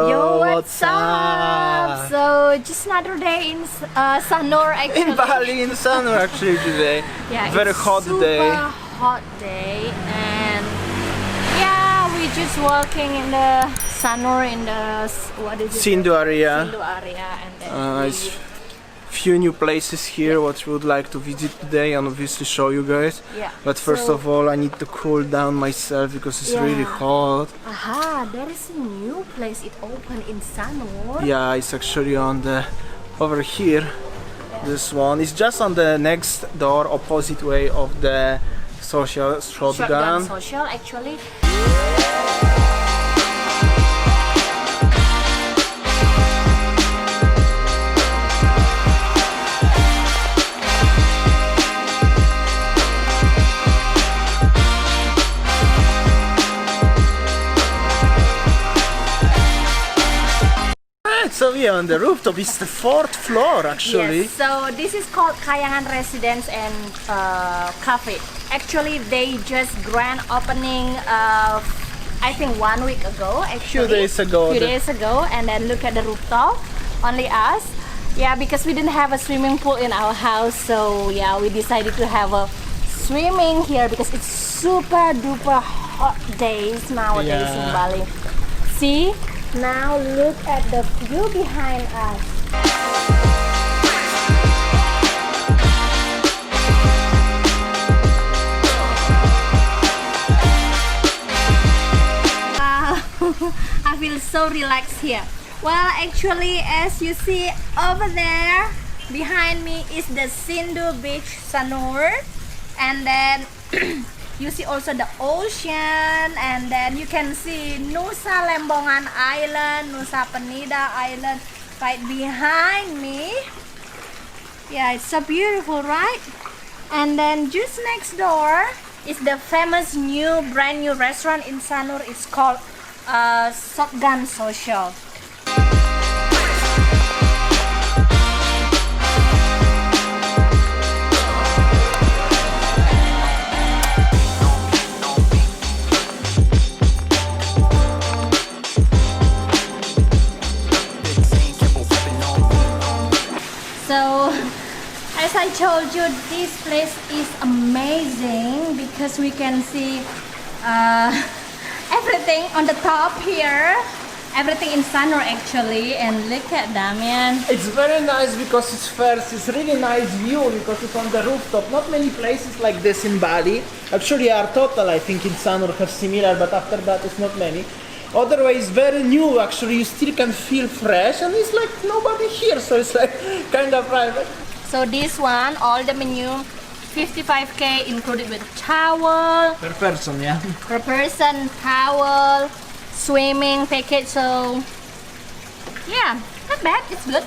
Yo, what's up? So, just another day in Sanur actually. In Bali, in Sanur actually today. Yeah, very it's hot super day. hot day, and yeah, we're just walking in the Sanur in the what is it? Sindu area. Sindu area, and then It's few new places here what we would like to visit today and obviously show you guys. yeah. But first So- of all, I need to cool down myself because it's really Yeah. hot. Aha, there is a new place it opened in Sanur. Yeah, it's actually on the over here. This one is just on the next door, opposite way of the social shotgun. Social actually. So yeah, on the rooftop, it's the 4th floor actually. Yes, so this is called Kayangan Residence and Cafe. Actually, they just grand opening, I think 1 week ago. Actually, Few days ago. Few days ago, and then look at the rooftop. Only us. Yeah, because we didn't have a swimming pool in our house, so yeah, we decided to have a swimming here because it's super duper hot days nowadays in Yeah. Bali. See? Now look at the view behind us. I feel so relaxed here. Well, actually, as you see over there, behind me is the Sanur Beach, Sanur, and then you see also the ocean, and then you can see Nusa Lembongan Island, Nusa Penida Island right behind me. Yeah, it's so beautiful, right? And then just next door is the famous brand new restaurant in Sanur. It's called Shotgun Social. So, as I told you, this place is amazing because we can see everything on the top here, everything in Sanur actually, and look at Damian. It's very nice because it's really nice view because it's on the rooftop. Not many places like this in Bali. Actually, our total I think in Sanur have similar, but after that it's not many. Otherwise, very new. Actually, you still can feel fresh, and it's like nobody here, so it's like kind of private. So this one, all the menu, 55k included with towel, Per person, yeah. per person, towel, swimming package. So yeah, not bad. It's good.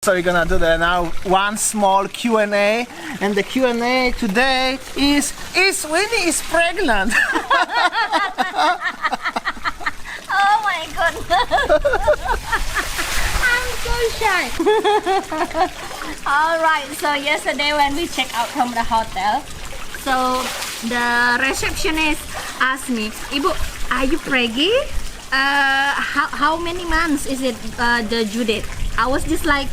So we're gonna do now one small Q&A, and the Q&A today is Winnie is pregnant? Oh my goodness. I'm so shy. Alright, so yesterday when we checked out from the hotel, so the receptionist asked me, Ibu, are you pregnant? How many months is it the due date? I was just like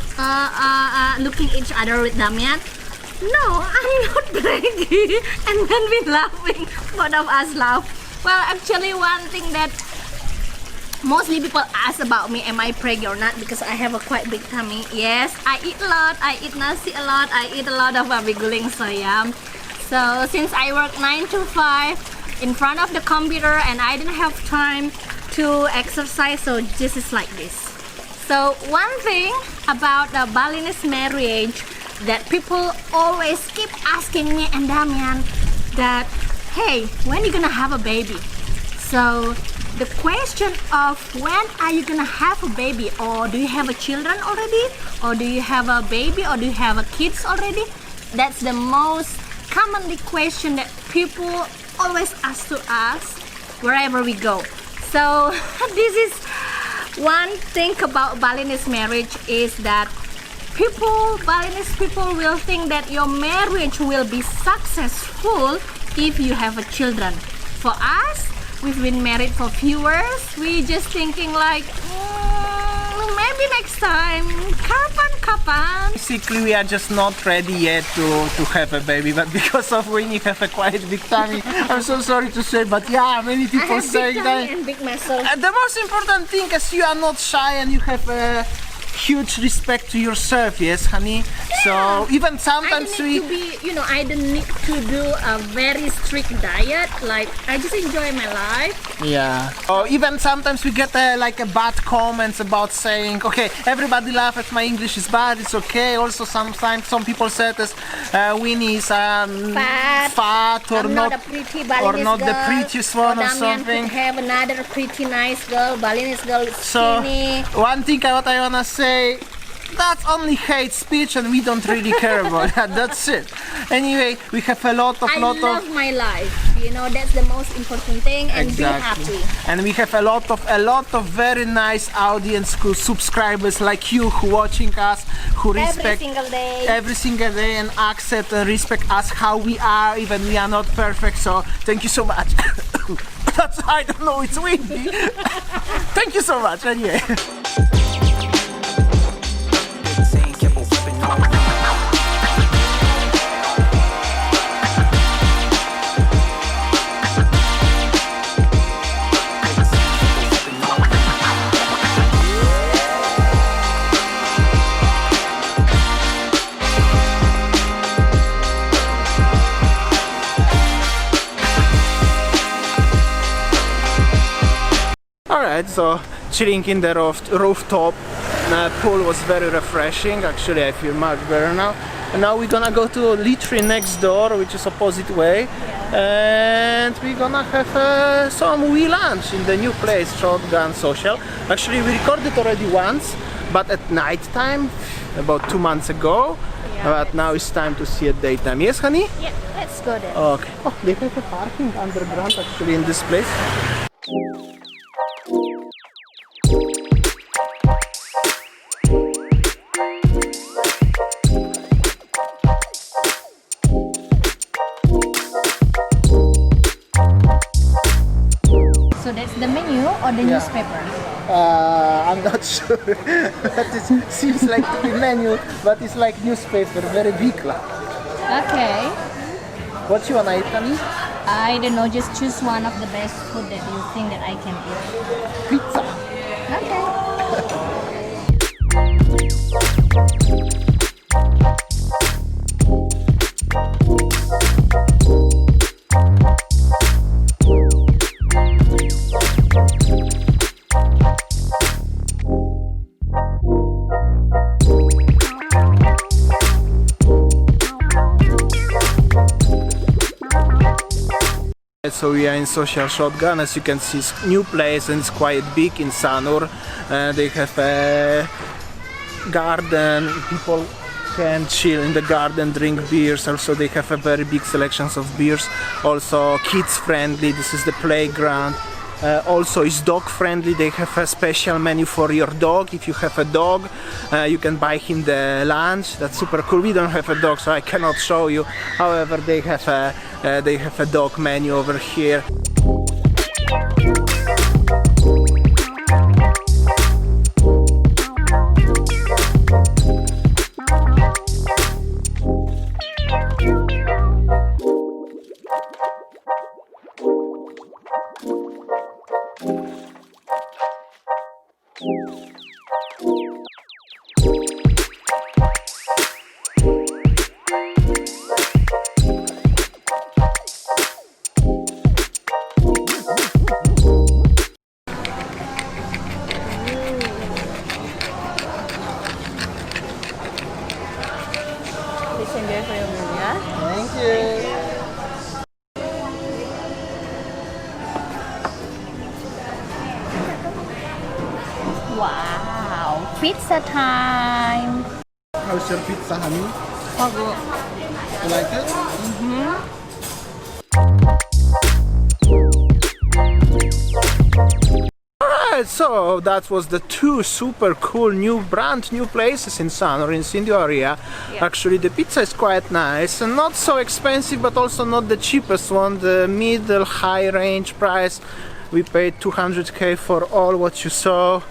looking each other with Damian. No, I'm not pregnant. And then we laughing, both of us laugh. Well, actually one thing that mostly people ask about me, am I pregnant or not, because I have a quite big tummy. Yes, I eat a lot, I eat nasi a lot, I eat a lot of babi guling, so yeah. So since I work 9 to 5 in front of the computer and I didn't have time to exercise, so this is like this. So one thing about the Balinese marriage that people always keep asking me and Damian that, hey, when are you gonna have a baby? So the question of when are you gonna have a baby, or do you have a children already, or do you have a baby, or do you have a kids already, that's the most commonly question that people always ask to us wherever we go. So this is one thing about Balinese marriage is that Balinese people will think that your marriage will be successful if you have a children. For us, we've been married for few years. We just thinking like, maybe next time. Kapan? Basically, we are just not ready yet to have a baby, but because of Winnie have a quite big tummy, I'm so sorry to say, but yeah, many people I have say big that. tummy and big muscle. The most important thing is you are not shy and you have a huge respect to yourself, yes, honey. So even sometimes I don't need to do a very strict diet. Like I just enjoy my life. Yeah. Or even sometimes we get like a bad comments about saying, okay, everybody laugh at my English is bad, it's okay. Also sometimes some people said this Winnie is fat or I'm not a pretty Balinese not girl. the prettiest one or Damian something. could have another pretty nice girl. Balinese girl is skinny. So one thing what I wanna say, that's only hate speech and we don't really care about that. That's it. Anyway, we have a lot of I love my life. You know, that's the most important thing, and exactly. be happy. And we have a lot of very nice audience, who subscribers like you, who watching us, who respect every single day and accept and respect us how we are, even we are not perfect. So thank you so much. That's, I don't know, it's windy. Thank you so much. Anyway. Alright, so chilling in the rooftop pool was very refreshing. Actually, I feel much better now. And now we're gonna go to literally next door, which is opposite way, and we're gonna have some wee lunch in the new place, Shotgun Social. Actually, we recorded already once, but at night time, about 2 months ago. But now it's time to see at daytime. Yes, honey? Yeah, let's go there. Okay. Oh, they have a parking underground actually in this place. So that's the menu or the newspaper? I'm not sure. But it seems like to be menu, but it's like newspaper, very big. Okay. What you wanna eat, honey? I don't know, just choose one of the best food that you think that I can eat. Pizza. Okay. So we are in Social Shotgun. As you can see, it's new place and it's quite big in Sanur. They have a garden. People can chill in the garden, drink beers. Also, they have a very big selections of beers. Also, kids friendly. This is the playground. Also, it's dog friendly. They have a special menu for your dog. If you have a dog, you can buy him the lunch. That's super cool. We don't have a dog, so I cannot show you. However, they have a dog menu over here. Please enjoy for your meal, yeah? Thank you. Wow, pizza time. How's your pizza, honey? Oh, good. You like it? Alright, so that was the two super cool brand new places in Sanur, in Sindio area. Yeah. Actually the pizza is quite nice and not so expensive, but also not the cheapest one, the middle high range price. We paid 200k for all what you saw.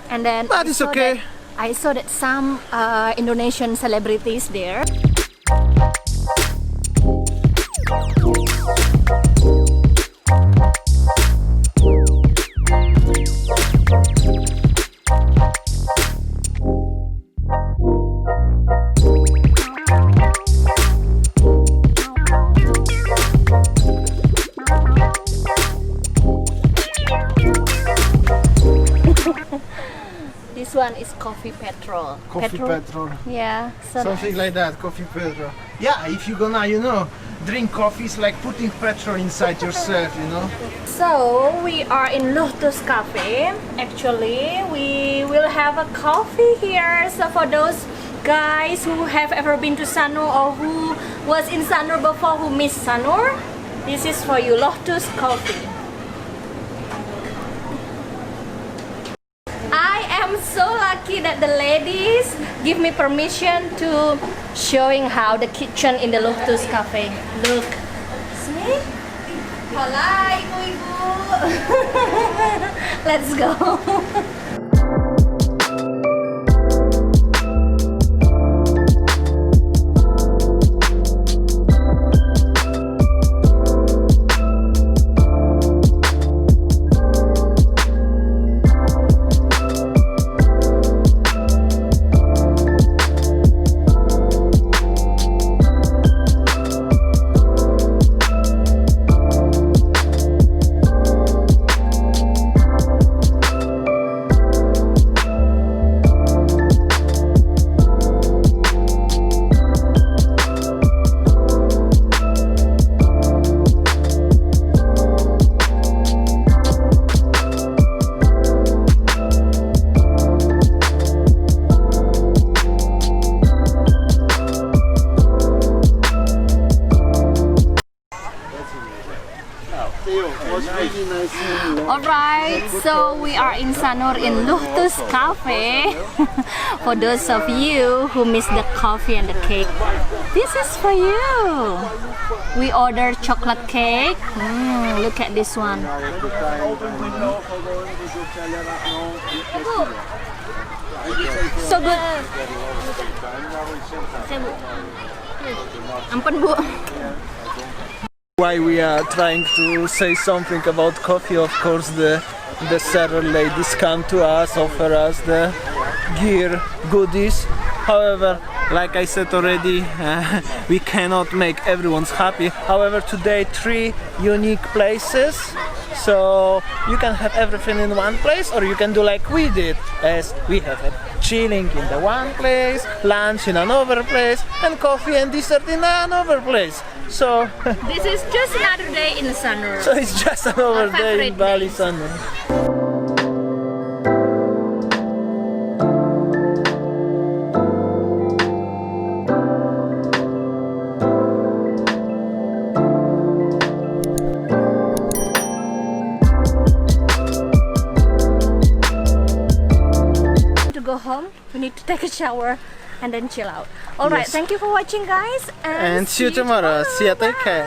And then But it's okay. I saw that some Indonesian celebrities there. This one is coffee petrol. Coffee petrol. Yeah. So Something like that, coffee petrol. Yeah, if you're gonna, drink coffee, it's like putting petrol inside yourself, So we are in Lotus Cafe. Actually, we will have a coffee here. So for those guys who have ever been to Sanur or who was in Sanur before who missed Sanur, this is for you, Lotus Coffee. I am so lucky that the ladies give me permission to showing how the kitchen in the Lotus Cafe look. See? Hola, ibu-ibu. Let's go. Alright, so we are in Sanur in Lotus Cafe. For those of you who missed the coffee and the cake, this is for you. We ordered chocolate cake. Look at this one. So good. Ampun, Bu. Why we are trying to say something about coffee, of course the several ladies come to us, offer us the gear, goodies. However, like I said already, we cannot make everyone's happy. However, today 3 unique places, so you can have everything in one place, or you can do like we did, as we have it chilling in the one place, lunch in another place, and coffee and dessert in another place. So this is just another day in Sanur. So it's just another day in Bali, Sanur. To go home, we need to take a shower and then chill out. Alright, Yes. thank you for watching, guys, And see you tomorrow. See you, take care.